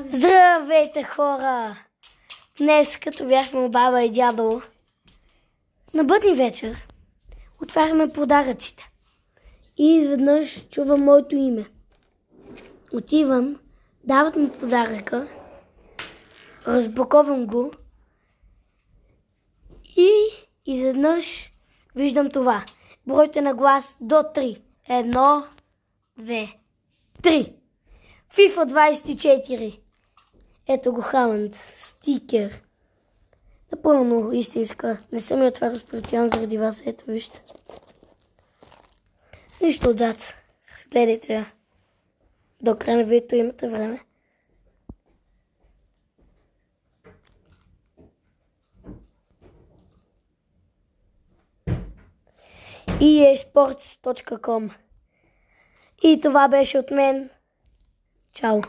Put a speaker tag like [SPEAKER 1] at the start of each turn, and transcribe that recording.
[SPEAKER 1] Здравейте, хора! Днес, като бяхме у баба и дядо, на бъдни вечер, отваряме подаръците. И изведнъж чувам моето име. Отивам, дават ми подаръка, разпаковам го и изведнъж виждам това. Бройте на глас до 3. 1, 2, 3. FIFA 24. Ето го Халанд. Стикер. Напълно истинска. Не съм я отварял специално заради вас. Ето вижте. Нищо отзад. Гледайте я. До края на видеото имате време. easports.com. И това беше от мен. Чао!